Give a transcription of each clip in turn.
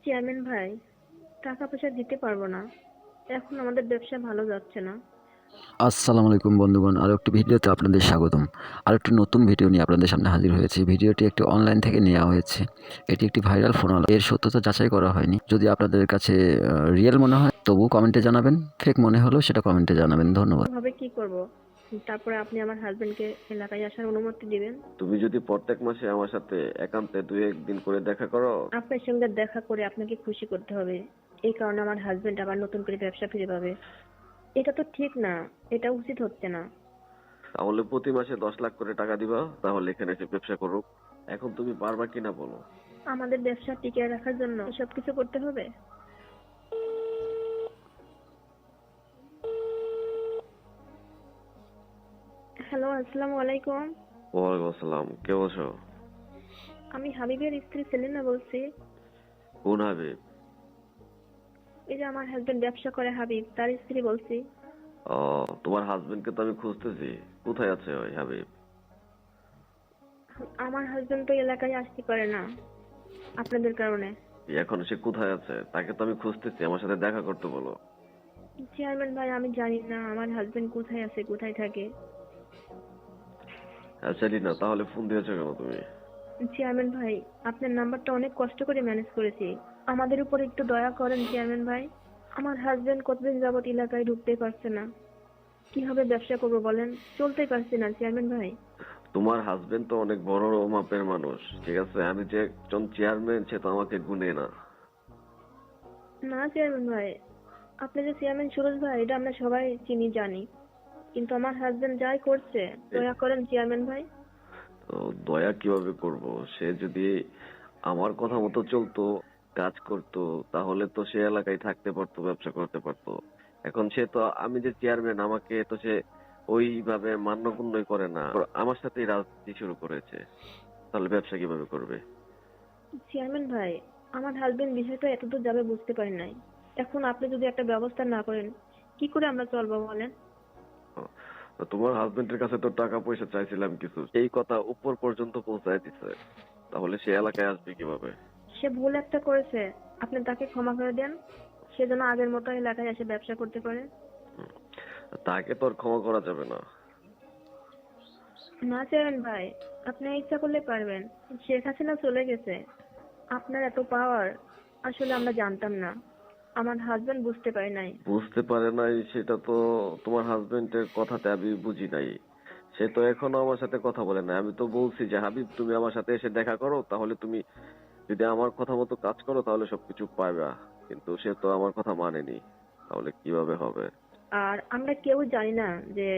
Chairman ভাই, টাকা পয়সা দিতে পারবো না। এখন আমাদের ব্যবসা ভালো যাচ্ছে না। আসসালামু আলাইকুম বন্ধুগণ, আরও একটি ভিডিওতে আপনাদের স্বাগতম। আরও একটি নতুন ভিডিও নিয়ে আপনাদের সামনে হাজির হয়েছে। ভিডিওটি একটি অনলাইন থেকে নেওয়া হয়েছে। এটি একটি ভাইরাল ফোন, এর সত্যতা যাচাই করা হয়নি। যদি আপনাদের কাছে রিয়েল মনে হয় তবু কমেন্টে জানাবেন, ফেক মনে হলেও সেটা কমেন্টে জানাবেন। ধন্যবাদ। ভাবে কি করব? তারপরে আপনি আমার হাজবেন্ডকে এলাকায় আসার অনুমতি দিবেন? তুমি যদি প্রত্যেক মাসে আমার সাথে একান্তে 2-1 দিন করে দেখা করো। আপনার সঙ্গে দেখা করে আপনাকে খুশি করতে হবে, এই কারণে আমার হাজবেন্ড আবার নতুন করে ব্যবসা ফিরে পাবে। এটা তো ঠিক না, এটা উচিত হচ্ছে না। তাহলে প্রতি মাসে 10 লাখ করে টাকা দিবা, তাহলে এখানে এসে ব্যবসা করুক। এখন তুমি পারবা কিনা বলো। আমাদের ব্যবসা টিকিয়ে রাখার জন্য সব কিছু করতে হবে। হ্যালো, আসসালামু আলাইকুম। ওয়ালাইকুম আসসালাম, কে বলছো? আমি হাবিবের স্ত্রী সেলিনা বলছি। কোন হাবিব? এই যে আমার হাজবেন্ড ব্যবসা করে, হাবিব তার স্ত্রী বলছি। ও, তোমার হাজবেন্ডকে তো আমি খুঁজতেছি। কোথায় আছে ওই হাবিব? আমার হাজবেন্ড তো এলাকায় আসতে পারে না আপনাদের কারণে। এখন সে কোথায় আছে? তাকে তো আমি খুঁজতেছি, আমার সাথে দেখা করতে বলো। চেয়ারম্যান ভাই, আমি জানি না আমার হাজবেন্ড কোথায় আছে, কোথায় থাকে। আচ্ছা না, তাহলে ফোন দিয়েছো কেন তুমি? চেয়ারম্যান ভাই, আপনার নাম্বারটা অনেক কষ্ট করে ম্যানেজ করেছি। আমাদের উপর একটু দয়া করেন চেয়ারম্যান ভাই। আমার হাজবেন্ড কতদিন যাবত এলাকায় ঢুকতেই পারছে না। কিভাবে ব্যবসা করবো বলেন, চলতেই পারছি না চেয়ারম্যান ভাই। তোমার হাজবেন্ড তো অনেক বড় মাপের মানুষ, ঠিক আছে? আমি যে একজন চেয়ারম্যান, সে তো আমাকে গুনে না। না চেয়ারম্যান ভাই, আপনি যে চেয়ারম্যান সুরজ ভাই, এটা আমরা সবাই চিনি জানি, কিন্তু আমার হাজবেন্ড যাই করছে, দয়া করেন চেয়ারম্যান ভাই। তো দয়া কিভাবে করব? সে যদি আমার কথা মতো চলতো, কাজ করতো, তাহলে তো সে এলাকায় থাকতে পারতো, ব্যবসা করতে পারতো। এখন সে তো, আমি যে চেয়ারম্যান, আমাকে তো সে ওইভাবে মান্যগণ্যই করে না, আমার সাথেই রাজনীতি শুরু করেছে। তাহলে ব্যবসা কিভাবে করবে? চেয়ারম্যান ভাই, আমার হাজবেন্ড বিষয়টা এতদূর যাবে বুঝতে পারি নাই। এখন আপনি যদি একটা ব্যবস্থা না করেন, কি করে আমরা চলবো বলেন? তোমার হাজবেন্ডের কাছে তো টাকা পয়সা চাইছিলাম কিছু, এই কথা উপর পর্যন্ত পৌঁছায় দিছে, তাহলে সে এলাকায় আসবে কিভাবে? সে ভুল একটা করেছে, আপনি তাকে ক্ষমা করে দেন। সে যেন আগের মতো এলাকায় এসে ব্যবসা করতে পারে। হুম। তাকে তো আর ক্ষমা করা যাবে না। না চেয়ারম্যান ভাই, আপনি ইচ্ছা করলে পারবেন। শেখ হাসিনা চলে গেছে, আপনার এত পাওয়ার আসলে আমরা জানতাম না। আমার হাজবেন্ড বুঝতে পারে নাই। বুঝতে পারে নাই সেটা তো তোমার হাজবেন্ডের কথাতে আমি বুঝি নাই। সে তো এখনো আমার সাথে কথা বলে না। আমি তো বলছি যে হাবিব, তুমি আমার সাথে এসে দেখা করো, তাহলে তুমি যদি আমার কথা মতো কাজ করো তাহলে সবকিছু পাইবা। কিন্তু সে তো আমার কথা মানেনি, তাহলে কিভাবে হবে? আর আমরা কেউ জানি না যে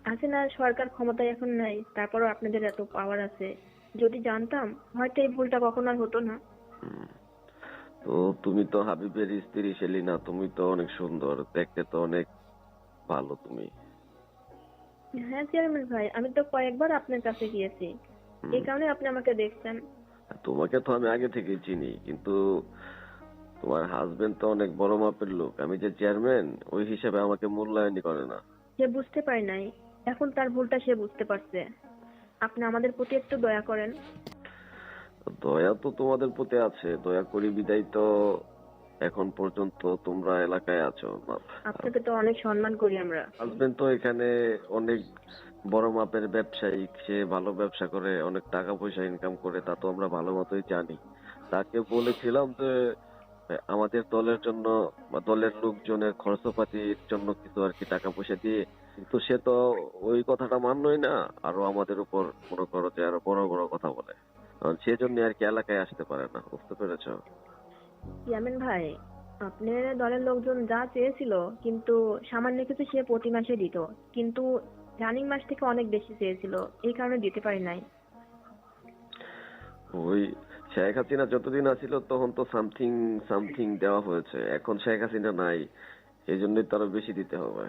হাসিনা সরকার ক্ষমতায় এখন নাই, তারপরও আপনাদের এত পাওয়ার আছে। যদি জানতাম হয়তো এই ভুলটা কখনো আর হতো না। হুম। তো তুমি তো হাবিবের স্ত্রী সেলিনা, তুমি তো অনেক সুন্দর দেখতে, তো অনেক ভালো তুমি। হ্যাঁ চেয়ারম্যান ভাই, আমি তো কয়েকবার আপনার কাছে গিয়েছি, হুম। এই কারণে আপনি আমাকে দেখছেন। তোমাকে তো আমি আগে থেকেই চিনি, কিন্তু তোমার হাজবেন্ড তো অনেক বড় মাপের লোক, আমি যে চেয়ারম্যান ওই হিসাবে আমাকে মূল্যায়নই করে না। সে বুঝতে পারে নাই, এখন তার ভুলটা সে বুঝতে পারছে। আপনি আমাদের প্রতি একটু দয়া করেন। দয়া তো তোমাদের প্রতি আছে, দয়া করি বিদায় তো এখন পর্যন্ত তোমরা এলাকায় আছো। আপনাকে তো অনেক সম্মান করি আমরা। হাজবেন্ড তো এখানে অনেক বড় মাপের ব্যবসায়িক, সে ভালো ব্যবসা করে, অনেক টাকা পয়সা ইনকাম করে, তা তো আমরা ভালো মতোই জানি। তাকে বলেছিলাম যে আমাদের দলের জন্য বা দলের লোকজনের খরচপাতির জন্য কিছু আর কি টাকা পয়সা দিয়ে, কিন্তু সে তো ওই কথাটা মানলই না। আরো আমাদের উপর মনে করো যে আরো বড় বড় কথা বলে। সেজন্য আর কি এলাকায় আসতে পারে না, বুঝতে পেরেছো? ইয়ামিন ভাই, আপনার দলের লোকজন যা চেয়েছিল, কিন্তু সামান্য কিছু সে প্রতি মাসে দিত, কিন্তু রানিং মাস থেকে অনেক বেশি চেয়েছিল, এই কারণে দিতে পারি নাই। ওই শেখ হাসিনা যতদিন আছিল তখন তো সামথিং সামথিং দেওয়া হয়েছে, এখন শেখ হাসিনা নাই, এই জন্যই তো আরো বেশি দিতে হবে।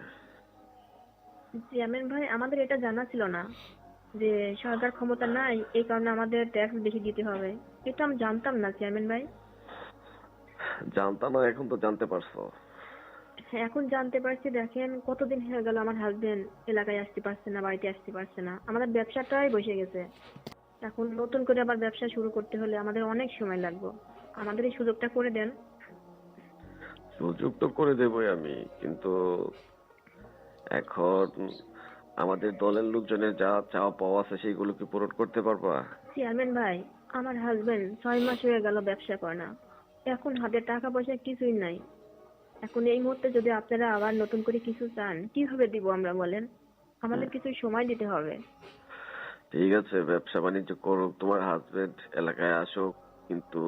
চেয়ারম্যান ভাই, আমাদের এটা জানা ছিল না যে সরকার ক্ষমতা নাই, এই কারণে আমাদের ট্যাক্স বেশি দিতে হবে। এটা আমি জানতাম না চেয়ারম্যান ভাই। জানতা না, এখন তো জানতে পারছো। হ্যাঁ, এখন জানতে পারছি। দেখেন কতদিন হয়ে গেল আমার হাজবেন্ড এলাকায় আসতে পারছে না, বাড়িতে আসতে পারছে না, আমাদের ব্যবসাটাই বসে গেছে। এখন নতুন করে আবার ব্যবসা শুরু করতে হলে আমাদের অনেক সময় লাগবে। আমাদের এই সুযোগটা করে দেন। সুযোগ তো করে দেবই আমি, কিন্তু এখন আমাদের দলের লোকজনের যা চাওয়া পাওয়া আছে সেগুলো কি পূরণ করতে পারবা? চেয়ারম্যান ভাই, আমার হাজবেন্ড 6 মাস হয়ে গেল ব্যবসা করে না। এখন হাতে টাকা পয়সা কিছুই নাই। এখন এই মুহূর্তে যদি আপনারা আবার নতুন করে কিছু চান, কিভাবে দিব আমরা বলেন? আমাদের কিছু সময় দিতে হবে। ঠিক আছে, ব্যবসা বাণিজ্য করুক, তোমার হাজবেন্ড এলাকায় আসুক, কিন্তু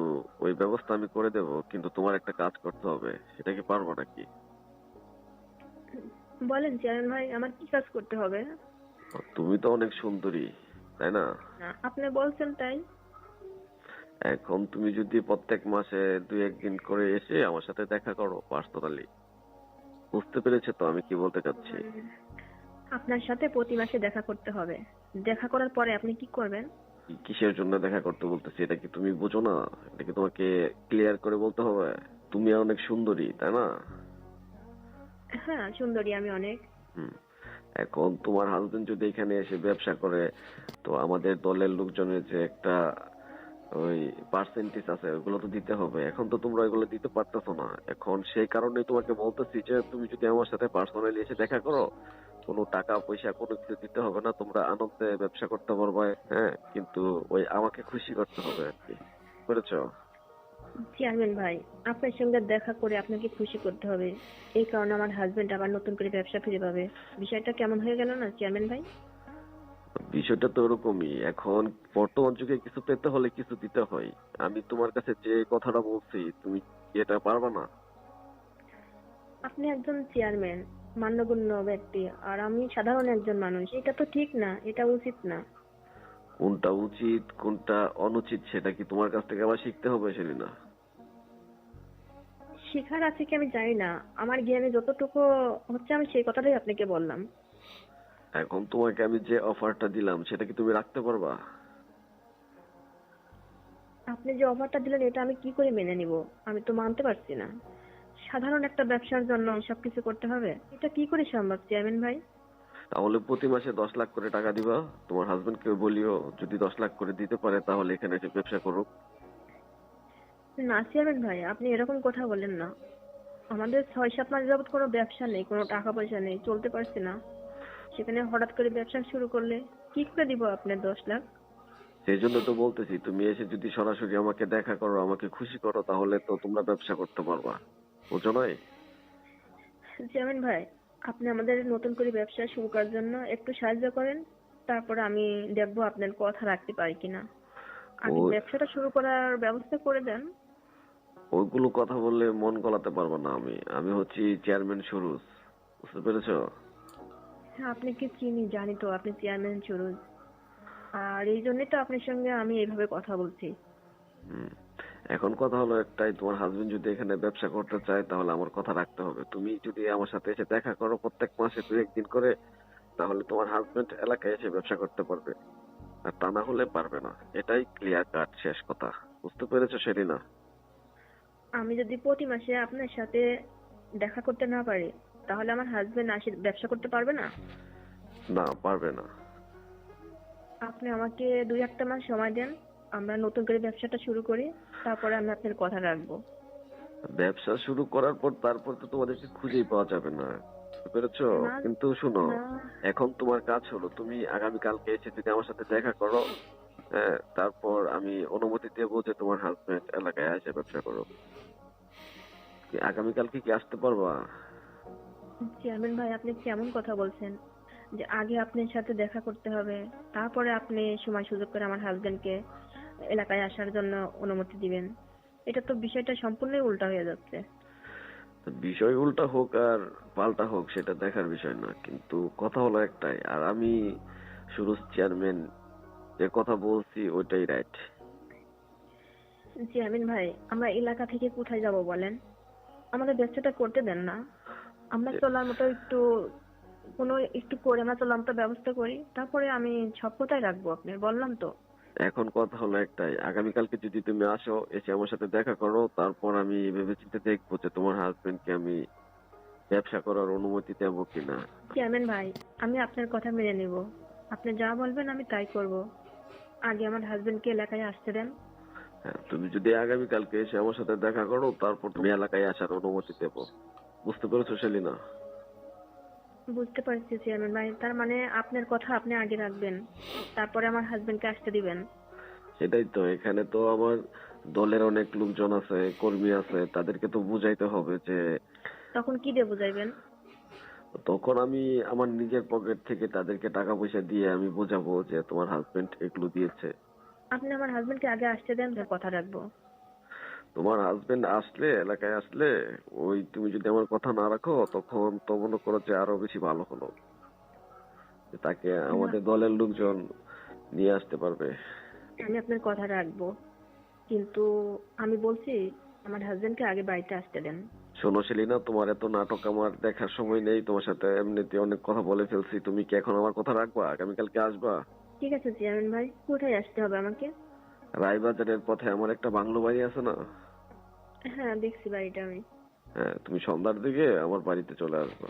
ওই ব্যবস্থা আমি করে দেব, কিন্তু তোমার একটা কাজ করতে হবে। সেটা কি পারবো নাকি? বলেন চেয়ারম্যান ভাই, আমার কি কাজ করতে হবে? তুমি তো অনেক সুন্দরী, তাই না? না, আপনি বলছেন তাই। এখন তুমি যদি প্রত্যেক মাসে 2-1 দিন করে এসে আমার সাথে দেখা করো পার্সোনালি, বুঝতে পেরেছো তো আমি কি বলতে চাচ্ছি? আপনার সাথে প্রতি মাসে দেখা করতে হবে। দেখা করার পরে আপনি কি করবেন? কিসের জন্য দেখা করতে বলতেছি এটা কি তুমি বোঝো না? এটা কি তোমাকে ক্লিয়ার করে বলতে হবে? তুমি অনেক সুন্দরী, তাই না? হ্যাঁ, সুন্দরী আমি অনেক। হুম। এখন তোমার হাজবেন্ড যদি এখানে এসে ব্যবসা করে, তো আমাদের দলের লোকজনের যে একটা ওই পার্সেন্টেজ আছে ওগুলো তো দিতে হবে। এখন তো তোমরা ওইগুলো দিতে পারতেছো না। এখন সেই কারণেই তোমাকে বলতেছি যে তুমি যদি আমার সাথে পার্সোনালি এসে দেখা করো, কোনো টাকা পয়সা কোনো কিছু দিতে হবে না, তোমরা আনন্দে ব্যবসা করতে পারবে। হ্যাঁ, কিন্তু ওই আমাকে খুশি করতে হবে আর কি, বুঝেছো? চেয়ারম্যান ভাই, আপনার সঙ্গে দেখা করে আপনাকে খুশি করতে হবে। এই কারণে আমার হাজবেন্ড আবার নতুন করে ব্যবসা ফিরে পাবে। বিষয়টা কেমন হয়ে গেল না চেয়ারম্যান ভাই? বিষয়টা তো ওরকমই। এখন বর্তমান যুগে কিছু পেতে হলে কিছু দিতে হয়। আমি তোমার কাছে যে কথাটা বলছি, তুমি কি এটা পারবে না? আপনি একজন চেয়ারম্যান, মান্যগণ্য ব্যক্তি, আর আমি সাধারণ একজন মানুষ। এটা তো ঠিক না, এটা উচিত না। কোনটা উচিত কোনটা অনুচিত সেটা কি তোমার কাছ থেকে আবার শিখতে হবে সেলিনা? শেখার আছে কি আমি জানি না। আমার জ্ঞানে যতটুকু হচ্ছে আমি সেই কথাটাই আপনাকে বললাম। এখন তোমাকে আমি যে অফারটা দিলাম সেটা কি তুমি রাখতে পারবা? আপনি যে অফারটা দিলেন এটা আমি কি করে মেনে নিব? আমি তো মানতে পারছি না। সাধারণ একটা ব্যবসার জন্য সবকিছু করতে হবে, এটা কি করে সম্ভব চেয়ারম্যান ভাই? তাহলে প্রতি মাসে 10 লাখ করে টাকা দিবা। তোমার হাজবেন্ড কে বলিও যদি 10 লাখ করে দিতে পারে তাহলে এখানে এসে ব্যবসা করুক। না চেয়ারম্যান ভাই, আপনি এরকম কথা বলেন না। আমাদের 6-7 মাস যাবত কোনো ব্যবসা নেই, কোনো টাকা পয়সা নেই, চলতে পারছি না। সেখানে হঠাৎ করে ব্যবসা শুরু করলে কি করে দিব আপনার 10 লাখ? সেই জন্য তো বলতেছি তুমি এসে যদি সরাসরি আমাকে দেখা করো, আমাকে খুশি করো, তাহলে তো তোমরা ব্যবসা করতে পারবা, বুঝো নাই? চেয়ারম্যান ভাই, আপনি আমাদের নতুন করে ব্যবসা শুরু করার জন্য একটু সাহায্য করেন। তারপরে আমি দেখবো আপনার কথা রাখতে পারি কিনা। আগে ওই ব্যবসাটা শুরু করার ব্যবস্থা করে দেন। ওইগুলো কথা বললে মন গলাতে পারবো না। আমি আমি হচ্ছি চেয়ারম্যান সুরুজ, বুঝতে পেরেছো? হ্যাঁ, আপনাকে চিনি, জানি তো আপনি চেয়ারম্যান সুরজ। আর এই জন্যই তো আপনার সঙ্গে আমি এইভাবে কথা বলছি। হুম। এখন কথা হলো একটাই, তোমার হাজবেন্ড যদি এখানে ব্যবসা করতে চায় তাহলে আমার কথা রাখতে হবে। তুমি যদি আমার সাথে এসে দেখা করো প্রত্যেক মাসে 2-1 দিন করে, তাহলে তোমার হাজবেন্ড এলাকায় এসে ব্যবসা করতে পারবে। আর তা না হলে পারবে না। এটাই ক্লিয়ার কাট, শেষ কথা। বুঝতে পেরেছো সেলিনা? আমি যদি প্রতি মাসে আপনার সাথে দেখা করতে না পারি, তাহলে আমার হাজবেন্ড আসে ব্যবসা করতে পারবে না? না, পারবে না। আপনি আমাকে 2-1 মাস সময় দেন, আমরা নতুন করে ব্যবসাটা শুরু করি, তারপরে আমি আপনার কথা রাখবো। ব্যবসা শুরু করার পর তারপর তো তোমাদেরকে খুঁজেই পাওয়া যাবে না, বুঝতে পেরেছো? না, কিন্তু শোনো, না, এখন তোমার কাজ হলো তুমি আগামীকালকে এসে যদি আমার সাথে দেখা করো, হ্যাঁ, তারপর আমি অনুমতি দেবো যে তোমার হাজবেন্ড এলাকায় এসে ব্যবসা করো। আগামীকালকে কি আসতে পারবা? চেয়ারম্যান ভাই, আপনি কেমন কথা বলছেন? যে আগে আপনার সাথে দেখা করতে হবে, তারপরে আপনি সময় সুযোগ করে আমার হাজবেন্ডকে এলাকায় আসার জন্য অনুমতি দিবেন। এটা তো বিষয়টা সম্পূর্ণই উল্টা হয়ে যাচ্ছে। তো বিষয় উল্টা হোক আর পাল্টা হোক সেটা দেখার বিষয় না, কিন্তু কথা হলো একটাই। আর আমি সুরজ চেয়ারম্যান যে কথা বলছি ওইটাই রাইট। চেয়ারম্যান ভাই, আমরা এলাকা থেকে কোথায় যাব বলেন? আমাদের ব্যবসাটা করতে দেন না। আমরা চলার মতো একটু করে আমরা চলার মতো ব্যবস্থা করি, তারপরে আমি সব কথাই রাখবো আপনার, বললাম তো। এখন কথা হলো একটাই, আগামীকালকে যদি তুমি আসো, এসে আমার সাথে দেখা করো, তারপর আমি ভেবেচিন্তে দেখবো যে তোমার হাজবেন্ডকে আমি ব্যবসা করার অনুমতি দেবো কিনা। চেয়ারম্যান ভাই, আমি আপনার কথা মেনে নিব। আপনি যা বলবেন আমি তাই করব। আগে আমার হাজবেন্ডকে এলাকায় আসতে দেন। হ্যাঁ, তুমি যদি আগামীকালকে এসে আমার সাথে দেখা করো তারপর তুমি এলাকায় আসার অনুমতি দেবো। বুঝতে পেরেছো সেলিনা? বুঝতে পারছি চেয়ারম্যান ভাই, তার মানে আপনার কথা আপনি আগে রাখবেন, তারপরে আমার হাজবেন্ডকে আসতে দিবেন। সেটাই তো, এখানে তো আমার দলের অনেক লোকজন আছে, কর্মী আছে, তাদেরকে তো বুঝাইতে হবে যে তখন কি দিয়ে বুঝাইবেন? তখন আমি আমার নিজের পকেট থেকে তাদেরকে টাকা পয়সা দিয়ে আমি বোঝাবো যে তোমার হাজবেন্ড এগুলো দিয়েছে। আপনি আমার হাজবেন্ডকে আগে আসতে দেন, তার কথা রাখবো। তোমার হাজবেন্ড আসলে, এলাকায় আসলে, ওই তুমি যদি আমার কথা না রাখো তখন তো মনে করো যে আরো বেশি ভালো হলো, যে তাকে না, আমাদের দলের লোকজন নিয়ে আসতে পারবে। আমি আপনার কথা রাখবো, কিন্তু আমি বলছি আমার হাজবেন্ডকে আগে বাড়িতে আসতে দেন। শোনো সেলিনা, তোমার এত নাটক আমার দেখার সময় নেই, তোমার সাথে এমনিতে অনেক কথা বলে ফেলছি, তুমি কি এখন আমার কথা রাখবা? আগামীকালকে আসবা? ঠিক আছে চেয়ারম্যান ভাই, কোথায় আসতে হবে আমাকে? রায়বাজারের পথে আমার একটা বাংলো বাড়ি আছে না? হ্যাঁ, দেখছি বাড়িটা আমি। হ্যাঁ, তুমি সন্ধ্যার দিকে আমার বাড়িতে চলে আসবা।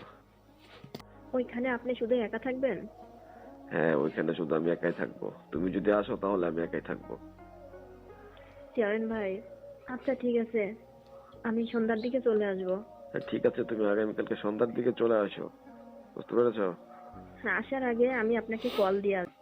ওইখানে আপনি শুধু একা থাকবেন? হ্যাঁ, ওইখানে শুধু আমি একাই থাকবো, তুমি যদি আসো তাহলে আমি একাই থাকবো। চেয়ারম্যান ভাই, আচ্ছা ঠিক আছে, আমি সন্ধ্যার দিকে চলে আসবো। হ্যাঁ ঠিক আছে, তুমি আগামীকালকে সন্ধ্যার দিকে চলে আসো। বুঝতে পেরেছো? হ্যাঁ, আসার আগে আমি আপনাকে কল দিয়ে আসবো।